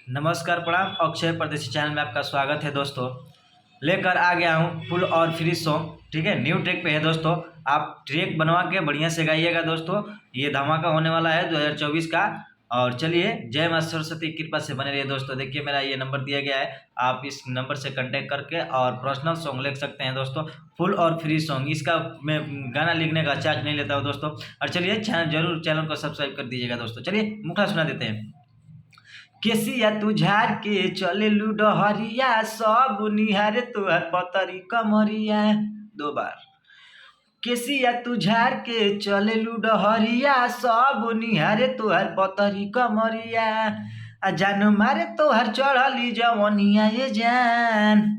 नमस्कार प्रणाम। अक्षय परदेसी चैनल में आपका स्वागत है दोस्तों। लेकर आ गया हूँ फुल और फ्री सॉन्ग, ठीक है। न्यू ट्रैक पे है दोस्तों, आप ट्रैक बनवा के बढ़िया से गाइएगा दोस्तों। ये धमाका होने वाला है 2024 का। और चलिए, जय मां सरस्वती की कृपा से बने रहिए दोस्तों। देखिए, मेरा ये नंबर दिया गया है, आप इस नंबर से कांटेक्ट करके और पर्सनल सॉन्ग लिख सकते हैं दोस्तों। फुल और फ्री सॉन्ग, इसका मैं गाना लिखने का चार्ज नहीं लेता हूँ दोस्तों। और चलिए, चैनल को सब्सक्राइब कर दीजिएगा दोस्तों। चलिए, मुखड़ा सुना देते हैं। केसिया तू झाड़ के चले लुडहरिया, सब निहारे तुहर पतरी कमरिया। 2 बार। केसिया तू झाड़ के चले लुडहरिया, सब निहारे तुहर पतरी कमरिया। आ जान मारे तुहर चढ़ली जवनिया ये जान,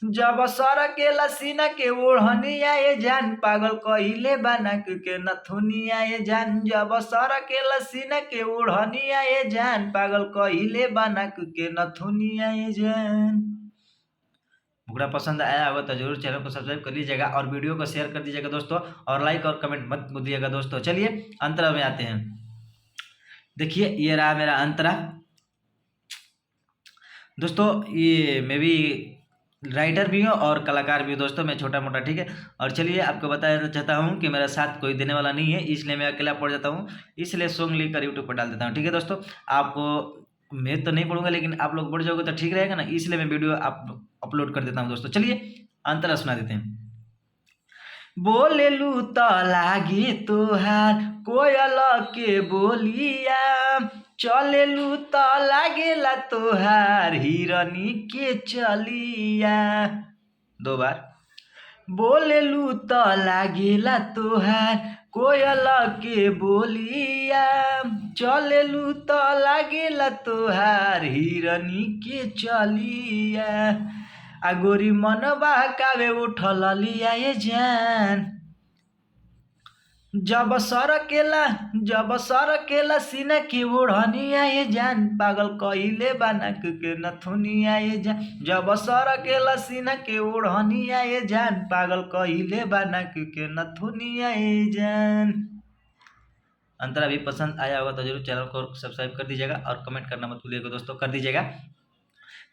जब सर के लसीना के ओढ़निया ये जान, पागल कहिले बनक के नथुनिया ये जान। जब सर के लसीना के ओढ़निया ये जान, पागल कहिले बनक के नथुनिया ये जान। मुखड़ा पसंद आया होगा तो जरूर चैनल को सब्सक्राइब कर लीजिएगा और वीडियो को शेयर कर दीजिएगा दोस्तों, और लाइक और कमेंट मत भूलिएगा दोस्तों। चलिए, अंतरा में आते हैं। देखिए, ये रहा मेरा अंतरा दोस्तों। ये मैं भी राइटर भी हूँ और कलाकार भी हूँ दोस्तों, मैं छोटा मोटा, ठीक है। और चलिए, आपको बताना चाहता हूँ कि मेरा साथ कोई देने वाला नहीं है, इसलिए मैं अकेला पढ़ जाता हूँ, इसलिए सॉन्ग लिखकर यूट्यूब पर डाल देता हूँ, ठीक है दोस्तों। आपको मैं तो नहीं पढ़ूंगा, लेकिन आप लोग बढ़ जाओगे तो ठीक रहेगा ना, इसलिए मैं वीडियो अपलोड कर देता हूँ दोस्तों। चलिए, अंतरा सुना देते हैं। बोलेलू त लागे तोहार कोयल के बोलिया, चलेलू त लागेला तोहार हिरनी के चलिया। 2 बार। बोलेलू त लागेला तोहार कोयल के बोलिया, चलेलू त लागेला तोहार हिरनी के चलिया। आ गोरी मनवा कावे उठल लिया ये जान, जब सरकेला सीना के ओढ़निया ये जान, पागल कहिले बनक के नथुनिया ये जान। जब सरकेला सीना के ओढ़निया ये जान, पागल कहिले बनक के नथुनिया ये जान। अंतरा भी पसंद आया होगा तो जरूर चैनल को सब्सक्राइब कर दीजिएगा और कमेंट करना मत भूलिएगा दोस्तों, कर दीजिएगा।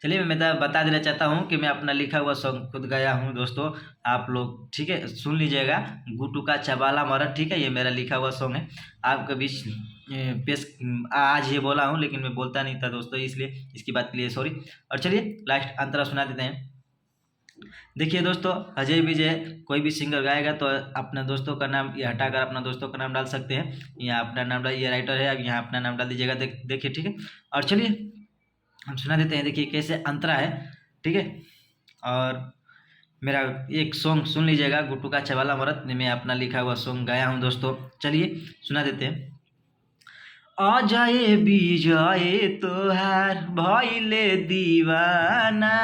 चलिए, मैं बता देना चाहता हूँ कि मैं अपना लिखा हुआ सॉन्ग खुद गाया हूँ दोस्तों, आप लोग, ठीक है, सुन लीजिएगा। गुटू का चबाला मरद, ठीक है, ये मेरा लिखा हुआ सॉन्ग है। आपके बीच पेश आज ये बोला हूँ, लेकिन मैं बोलता नहीं था दोस्तों, इसलिए इसकी बात के लिए सॉरी। और चलिए, लास्ट अंतरा सुना देते हैं। देखिए दोस्तों, अजय विजय कोई भी सिंगर गाएगा तो अपना दोस्तों का नाम ये हटाकर अपना दोस्तों का नाम डाल सकते हैं। यहाँ अपना नाम डाल, ये राइटर है, अब यहाँ अपना नाम डाल दीजिएगा। देखिए, ठीक है। और चलिए, हम सुना देते हैं। देखिए कैसे अंतरा है, ठीक है। और मेरा एक सॉन्ग सुन लीजिएगा, गुट्टू का चबाला मरद, मैं अपना लिखा हुआ सॉन्ग गाया हूँ दोस्तों। चलिए, सुना देते हैं। अजय विजय तोहार भइले दीवाना,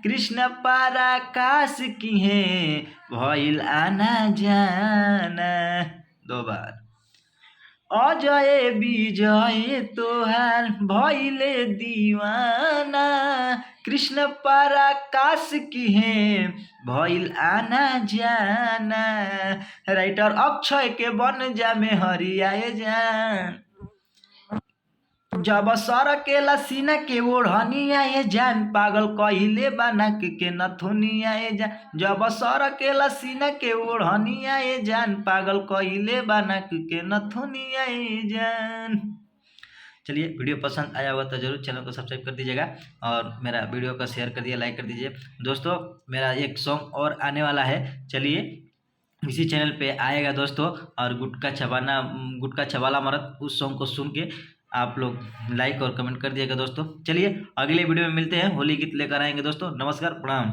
कृष्ण पराकाश की है भइल आना जाना। 2 बार। अजय विजय तोहार भइले दीवाना, कृष्ण पराकाश की है भइल आना जाना। राइटर अक्षय के बन जा में हरियाए जान, जब सरकेला सीना के ओढ़निया ये जान, पागल कहिले बनक के नथुनिया ये जान। जब सरकेला सीना के ओढ़निया ये जान, पागल कहिले बनक के नथुनिया ये जान। चलिए, वीडियो पसंद आया होगा तो जरूर चैनल को सब्सक्राइब कर दीजिएगा और मेरा वीडियो को शेयर कर दिए, लाइक कर दीजिए दोस्तों। मेरा एक सॉन्ग और आने वाला है, चलिए, इसी चैनल पे आएगा दोस्तों। और गुटका छबाला मरद, उस सॉन्ग को सुन के आप लोग लाइक और कमेंट कर दिएगा दोस्तों। चलिए, अगले वीडियो में मिलते हैं, होली गीत लेकर आएंगे दोस्तों। नमस्कार, प्रणाम।